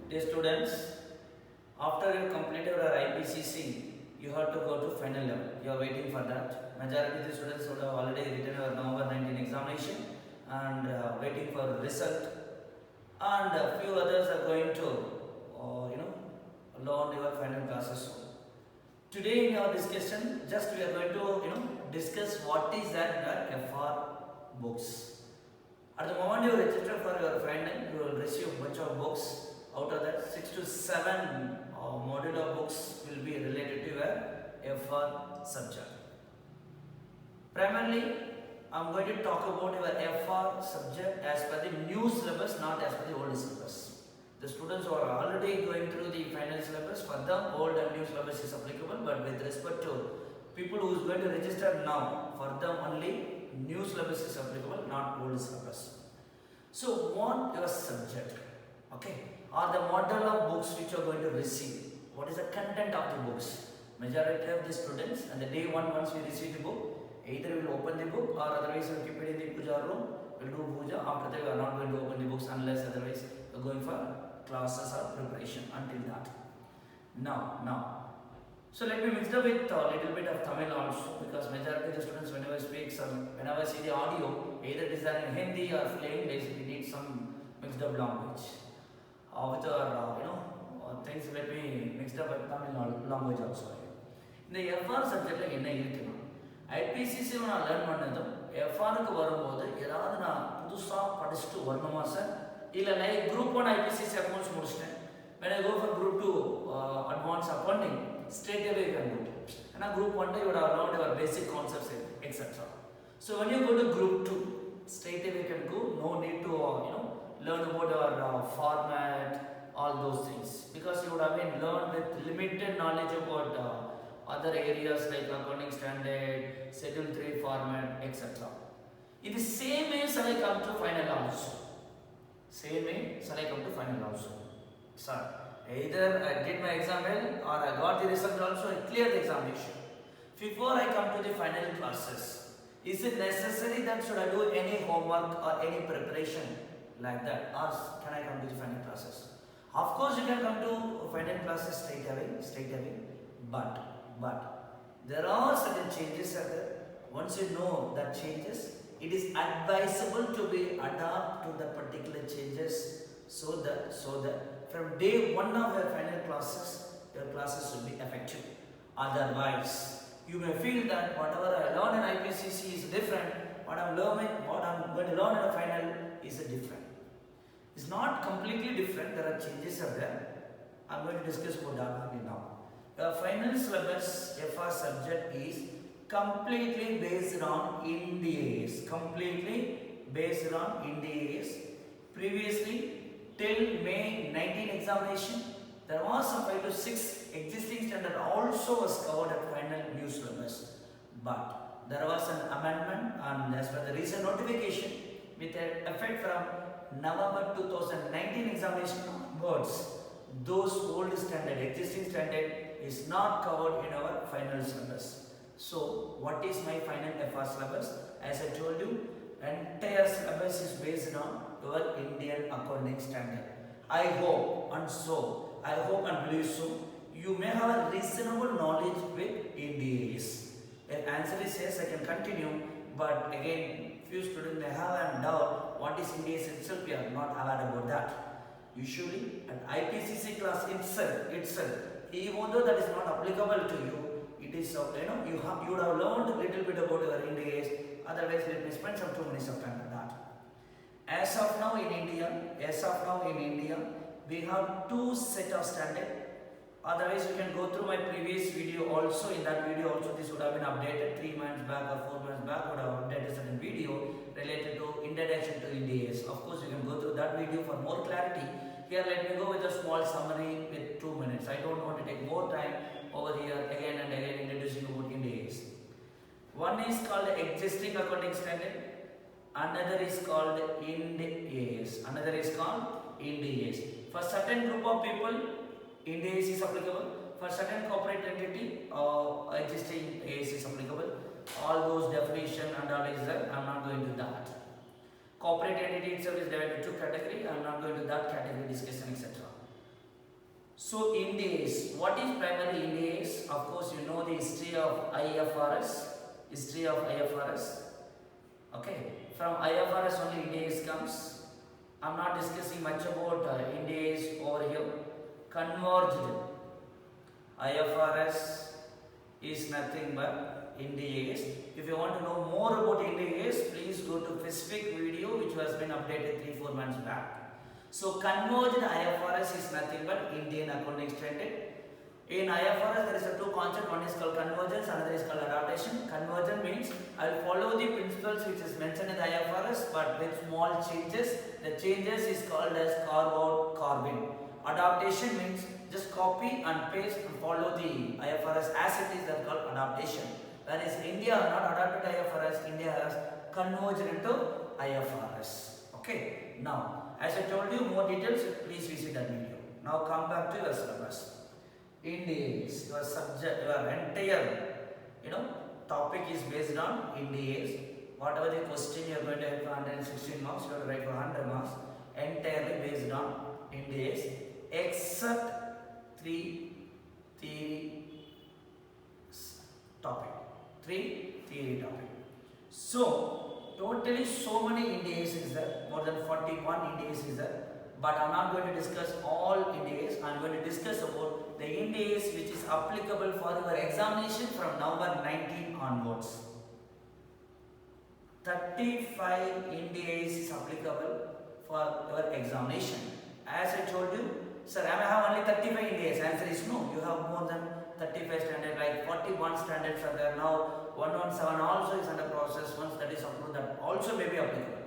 Dear students, after you completed your IPCC, you have to go to final level. You are waiting for that. Majority of the students would have already written your November 19 examination and waiting for result. And a few others are going to, learn your final classes soon. Today in our discussion, just we are going to, discuss what is that in our FR books. At the moment you register for your final, you will receive a bunch of books. Out of that, 6 to 7 module of books will be related to your FR subject. Primarily, I am going to talk about your FR subject as per the new syllabus, not as per the old syllabus. The students who are already going through the final syllabus, for them old and new syllabus is applicable, but with respect to people who is going to register now, for them only new syllabus is applicable, not old syllabus. So, what your subject? Okay. Or the model of books which you are going to receive. What is the content of the books? Majority of the students, and the day one, once we receive the book, either we will open the book or otherwise we will keep it in the puja room, we will do puja. After that we are not going to open the books unless otherwise we are going for classes or preparation until that. Now. So let me mix it up with a little bit of Tamil also, because majority of the students whenever speak whenever I see the audio, either it is done in Hindi or plain English, we need some mixed up language. With our things, let me mix up with Tamil language also. In the FR subject like என்ன இருக்குன்னா IPCC நான் learn பண்ணதும் FRக்கு வரும்போது ஏதாவது நான் புதுசா படிச்சுட்டு வரணுமா சார், இல்ல நான் group 1 IPCC accounts முடிச்சிட்டேன், when I go for group 2 advanced accounting straight away you can do, and group 1 you would have learned your basic concepts etc. So when you go to group 2 straight away you can go, no need to learn about your format, all those things, because you would have been learned with limited knowledge about other areas like accounting standard, schedule 3 format, etc. In the same way shall I come to final also. Same way shall I come to final also. Sir, either I did my exam well or I got the result also, I cleared the examination. Before I come to the final classes, is it necessary that should I do any homework or any preparation like that, or can I come to the final classes? Of course you can come to final classes straight away, but there are certain changes are there. Once you know that changes, it is advisable to be adapt to the particular changes, so that from day one of your final classes, your classes will be effective. Otherwise, you may feel that whatever I learn in IPCC is different, what I'm going to learn in a final is different. It's not completely different, there are changes are there. I'm going to discuss about that now. The final syllabus FR subject is completely based on India's. Previously, till May 19 examination, there was some 5 to 6 existing standard also was covered at final new syllabus. But there was an amendment, and as per the recent notification, with an effect from November 2019 examination onwards, those old standard, existing standard is not covered in our final syllabus. So, what is my final FR syllabus? As I told you, entire syllabus is based on your Indian accounting standard. I hope and believe so, you may have a reasonable knowledge with Indians. If answer is yes, I can continue, but again, few students may have a doubt what is Indians itself, we are not aware about that. Usually at IPCC class itself, even though that is not applicable to you, it is you would have learned a little bit about your Indians. Otherwise, let me spend some 2 minutes of time on that. As of now in India, we have 2 set of standard. Otherwise, you can go through my previous video also. In that video also, this would have been updated 3 months back or 4 months back. Would have updated certain video related to introduction to Indians. Of course, you can go through that video for more clarity. Here, let me go with a small summary with 2 minutes. I don't want to take more time over here again and again introducing about Indians. One is called existing accounting standard. Another is called Ind AS. For certain group of people, Ind AS is applicable. For certain corporate entity, existing AS is applicable. All those definition and all is there. I am not going to that. Corporate entity itself is divided into 2 categories. I am not going to that category discussion, etc. So Ind AS, what is primary Ind AS? Of course, you know the history of IFRS. History of IFRS. Okay, from IFRS only Ind AS comes. I'm not discussing much about Ind AS over here. Converged IFRS is nothing but Ind AS. If you want to know more about Ind AS, please go to specific video which was been updated 3-4 months back. So converged IFRS is nothing but Indian Accounting Standard. In IFRS there is a two concepts, one is called convergence, another is called adaptation. Convergence means I will follow the principles which is mentioned in the IFRS but with small changes. The changes is called as carve out, carve in. Adaptation means just copy and paste and follow the IFRS as it is, that called adaptation. Whereas India has not adapted IFRS, India has converged into IFRS. Okay, now as I told you more details, please visit that video. Now come back to your syllabus. Ind AS, your subject, your entire topic is based on Ind AS. Whatever the question you are going to have for 116 marks, you have to write for 100 marks, entirely based on Ind AS, except 3 theory topic. 3 theory topic. So totally so many Ind AS is there, more than 41 Ind AS is there. But I am not going to discuss all Ind AS. I am going to discuss about the Ind AS which is applicable for your examination from November 19 onwards. 35 Ind AS is applicable for your examination. As I told you, sir, I have only 35 Ind AS. Answer is no. You have more than 35 standards, like 41 standards are there now. 117 also is under process. Once that is approved, that also may be applicable.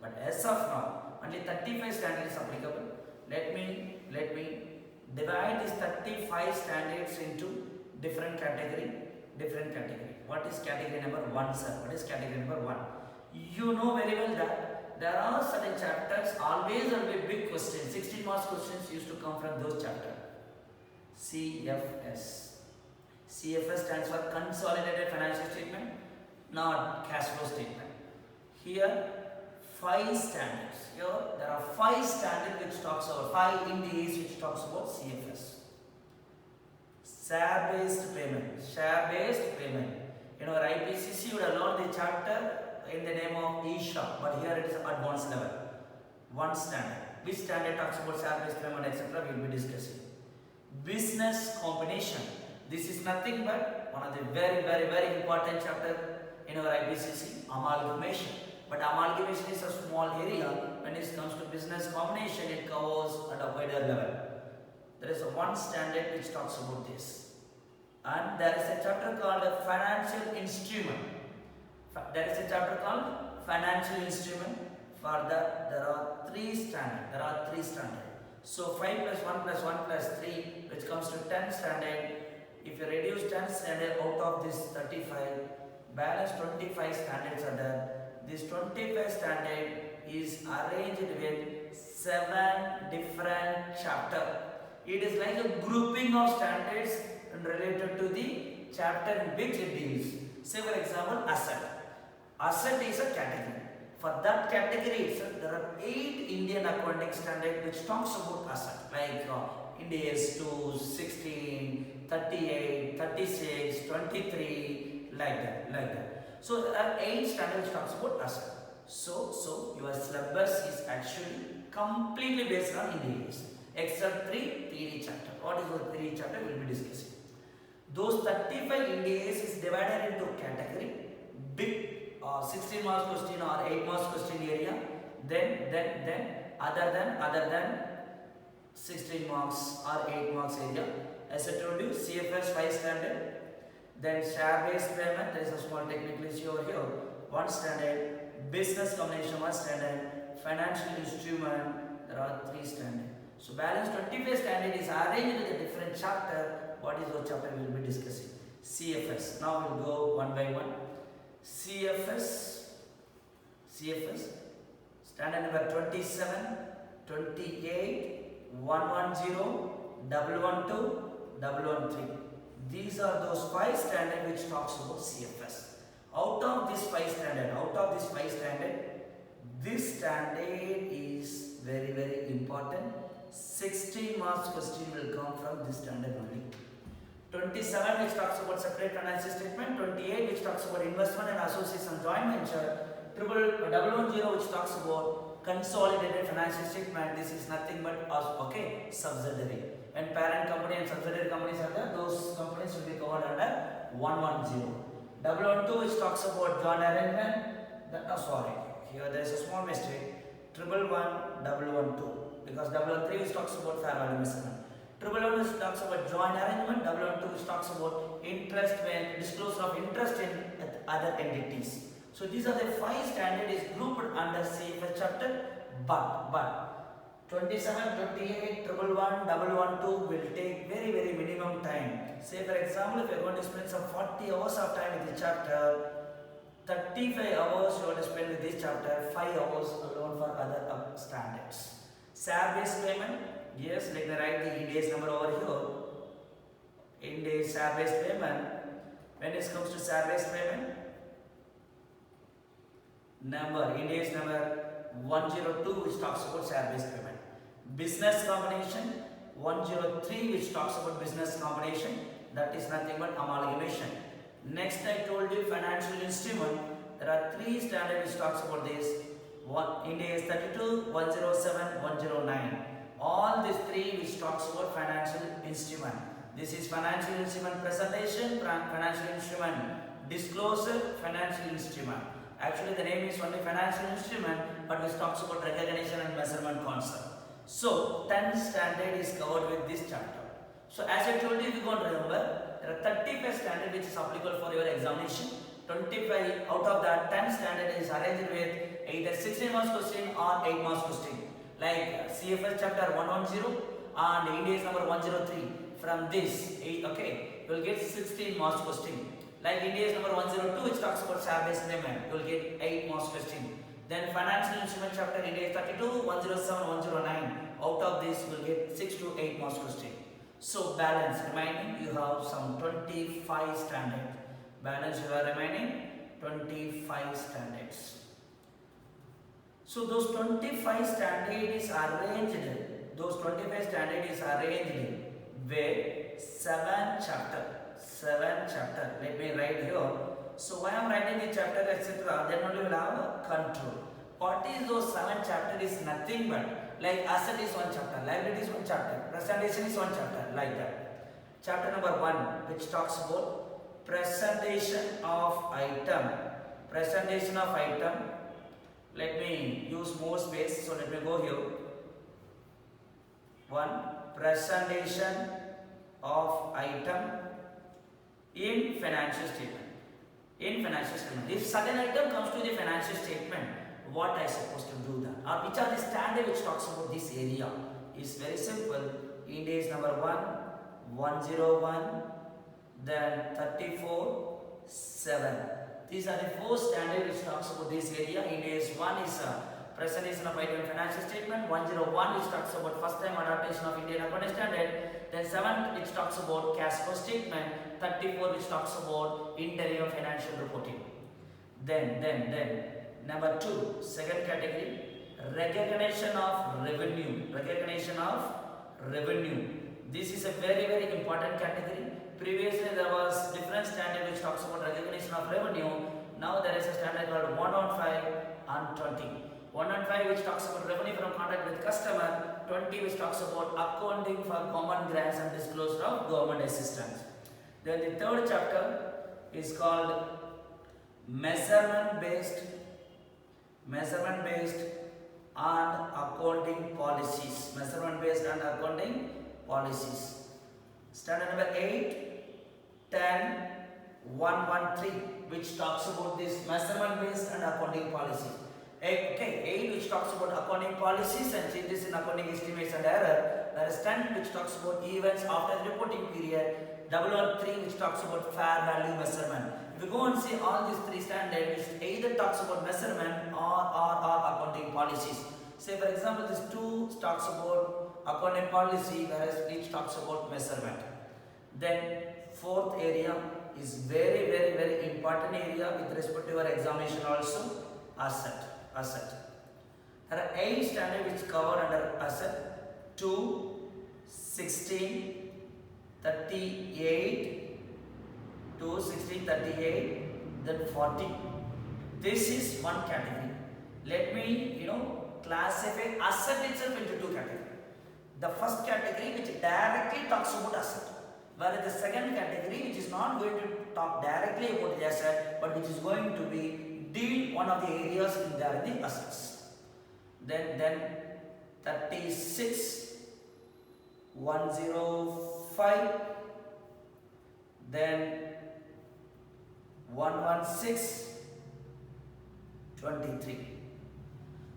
But as of now, only 35 standards is applicable. Let me divide these 35 standards into different category. What is category number 1, sir? What is category number 1? You know very well that there are certain chapters, always there will be big questions. 16 marks questions used to come from those chapters. CFS. CFS stands for Consolidated Financial Statement, not Cash Flow Statement. Here, 5 standards. Here, there are 5 standards which talks about 5 Ind AS which talks about CFS. Share-based payment. Share-based payment. In our IPCC, you would have learned the chapter in the name of ESHA, but here it is advanced level. 1 standard. Which standard talks about share-based payment, etc. We will be discussing. Business combination. This is nothing but one of the very important chapter in our IPCC, amalgamation. But amalgamation is a small area. When it comes to business combination, it covers at a wider level. There is a 1 standard which talks about this. And there is a chapter called a financial instrument. There is a chapter called financial instrument. For that, there are 3 standards. So 5 plus 1 plus 1 plus 3, which comes to 10 standard. If you reduce 10 standard out of this 35, balance 25 standards are there. This 25 standard is arranged with 7 different chapters. It is like a grouping of standards related to the chapter in which it deals. Say for example, asset. Asset is a category. For that category itself, there are 8 Indian accounting standards which talks about asset, like Ind AS 2, 16, 38, 36, 23, like that. So there are 8 standards which talks about asset. So your syllabus is actually completely based on Ind AS, except 3 theory chapter. What is the theory chapter we will be discussing? Those 35 Ind AS is divided into category, big 16 marks question or 8 marks question area, then other than 16 marks or 8 marks area. As I told you, CFS 5 standard, then share-based payment, there is a small technical issue over here, 1 standard, business combination 1 standard, financial instrument, there are 3 standard. So balance 25 standard is arranged with a different chapter. What is the chapter we will be discussing? CFS. Now we will go one by one. CFS, standard number 27, 28, 110, 112, 113. These are those 5 standards which talks about CFS. Out of this 5 standard, this standard is very important. 16 marks question will come from this standard only. 27 which talks about separate financial statement, 28 which talks about investment and associates and joint venture, 110 which talks about consolidated financial statement. This is nothing but subsidiary. When parent company and subsidiary companies are there, those companies will be covered under 110. 112 which talks about joint arrangement. Here there is a small mistake. 111, 112, because 113 which talks about fair value measurement. 111 which talks about joint arrangement. 112 which talks about interest when disclosure of interest in other entities. So these are the 5 standards grouped under CFR chapter. But 27, 28, 111, 112 will take very minimum time. Say for example, if you are going to spend some 40 hours of time with the chapter, 35 hours you have to spend with this chapter, 5 hours alone for other standards. Share-based payment, yes, let me write the Ind AS number over here. Ind AS share-based payment. When it comes to share-based payment, Ind AS number 102 which talks about share-based payment. Business combination 103 which talks about business combination, that is nothing but amalgamation. Next I told you financial instrument, there are 3 standards which talks about this. Ind AS 32, 107, 109. All these 3 which talks about financial instrument. This is financial instrument presentation, financial instrument disclosure, financial instrument. Actually the name is only financial instrument, but which talks about recognition and measurement concept. So 10 standard is covered with this chapter. So as I told you, if you can't remember, there are 35 standard which is applicable for your examination. 25 out of that 10 standard is arranged with either 16 marks question or 8 marks question. Like CFR chapter 110 and Ind AS number 103. From this, you will get 16 marks question. Like Ind AS number 102 which talks about share-based payment, you will get 8 marks question. Then financial instrument chapter Ind AS 32, 107, 109. Out of this you will get 6 to 8 marks question. So balance remaining you have some 25 standard. Balance you are remaining 25 standards. So those 25 standards is arranged. Those 25 standards is arranged with 7 chapter. Let me write here. So why I am writing the chapter etc. Then only we will have a control. What is those 7 chapters is nothing but like asset is 1 chapter, liability is 1 chapter, presentation is 1 chapter, like that. Chapter number 1 which talks about presentation of item. Presentation of item. Let me use more space, so let me go here. 1. Presentation of item in financial statement. In financial statement. If certain item comes to the financial statement, what I supposed to do that? Or which are the standard which talks about this area? Is very simple. Ind AS number 1, 101, then 34, 7. These are the 4 standards which talks about this area. Ind AS 1 is presentation of item in financial statement, 101 which talks about first time adaptation of Indian accounting standard, then 7 which talks about cash flow statement, 34 which talks about interim financial reporting. Then number 2, second category, recognition of revenue. Recognition of revenue. This is a very important category. Previously there was different standard which talks about recognition of revenue. Now there is a standard called 115 and 20. 115 which talks about revenue from contract with customer. 20 which talks about accounting for common grants and disclosure of government assistance. Then the third chapter is called measurement based and accounting policies. Measurement based and accounting policies. Standard number 8, 10, 113 which talks about this measurement based and accounting policies. 8 which talks about accounting policies and changes in accounting estimates and error. Whereas 10 which talks about events after the reporting period. 113 which talks about fair value measurement. If you go and see all these 3 standards, which either talks about measurement or accounting policies. Say for example, this 2 talks about accounting policy, whereas each talks about measurement. Then 4th area is very important area with respect to your examination also, asset. There are 8 standards which cover under asset. 2, 16, 38, 2, 16, 38, then 40. This is one category. Let me, classify asset itself into two categories. The first category which directly talks about asset, whereas the second category which is not going to talk directly about the asset, but which is going to be deal one of the areas in the assets. Then 36, 105, then 116, 23.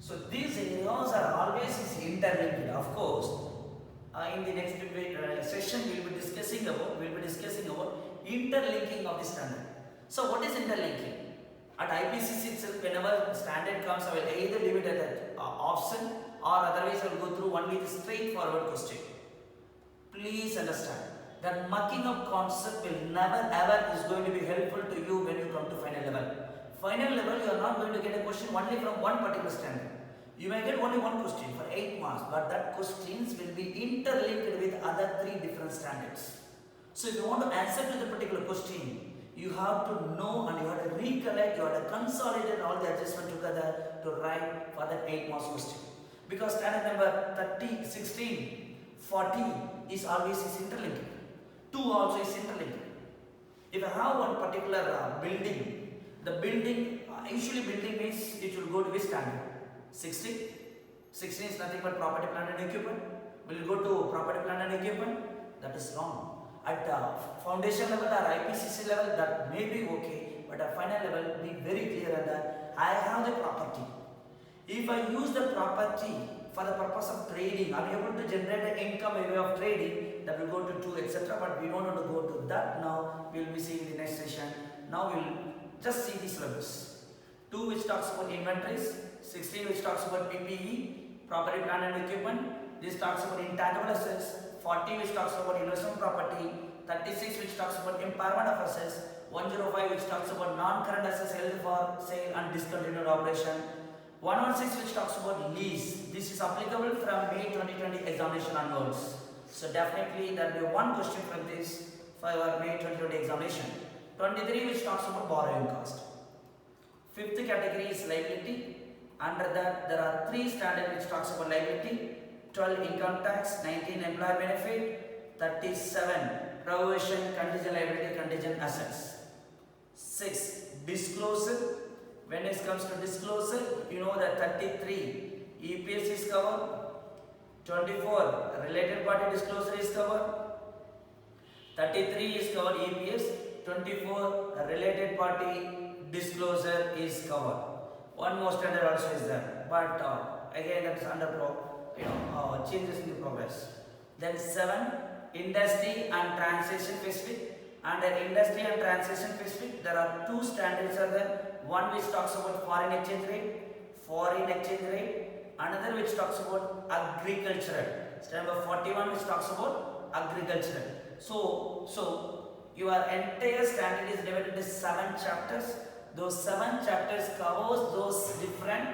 So these areas are always interlinked. Of course, in the next session we will be discussing about interlinking of the standard. So what is interlinking? At IPCC itself, whenever standard comes, I will either leave it at that option, or otherwise I will go through only the straightforward question. Please understand that mucking up concept will never ever is going to be helpful to you when you come to final level. Final level, you are not going to get a question only from one particular standard. You may get only one question for 8 marks, but that questions will be interlinked with other 3 different standards. So if you want to answer to the particular question, you have to know and you have to recollect, you have to consolidate all the adjustment together to write for that 8 marks question. Because standard number 30, 16, 40 is always interlinked. 2 also is interlinked. If I have one particular building, the building, usually building means it will go to which standard? 16. 16 is nothing but property, plant and equipment. Will you go to property, plant and equipment? That is wrong. At foundation level or IPCC level, that may be okay, but at final level, be very clear on that. I have the property. If I use the property for the purpose of trading, I am able to generate an income by way of trading, that will go to 2, etc. But we don't want to go to that now. We will be seeing in the next session. Now we will just see the syllabus. 2 which talks about inventories, 16 which talks about PPE, property, plant and equipment. This talks about intangible assets. 40 which talks about investment property. 36 which talks about impairment of assets. 105 which talks about non-current assets held for sale and discontinued operation. 116 which talks about lease. This is applicable from May 2020 examination onwards. So definitely there will be one question from this for our May 2020 examination. 23 which talks about borrowing cost. 5th category is liability. Under that there are 3 standards which talks about liability. 12 income tax, 19 employer benefit, 37 provision, contingent liability, contingent assets. 6 disclosure. When it comes to disclosure, you know that 33 EPS is covered, 24 related party disclosure is covered, 33 is covered EPS, 24 related party disclosure is covered. One more standard also is there, but again that is under changes in the progress. Then 7 industry and transaction specific. Under industry and transaction specific, there are 2 standards are there. One which talks about foreign exchange rate, another which talks about agricultural. Standard number 41 which talks about agricultural. So your entire standard is divided into 7 chapters. Those 7 chapters covers those different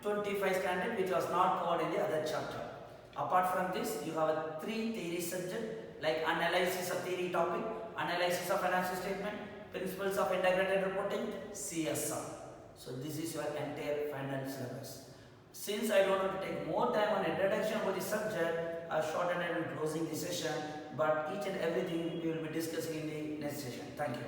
25 standard which was not covered in the other chapter. Apart from this, you have a 3 theory subject like analysis of theory topic, analysis of financial statement, principles of integrated reporting, CSR. So this is your entire final syllabus. Since I don't want to take more time on introduction of the subject, I shortened it in closing the session, but each and everything we will be discussing in the next session. Thank you.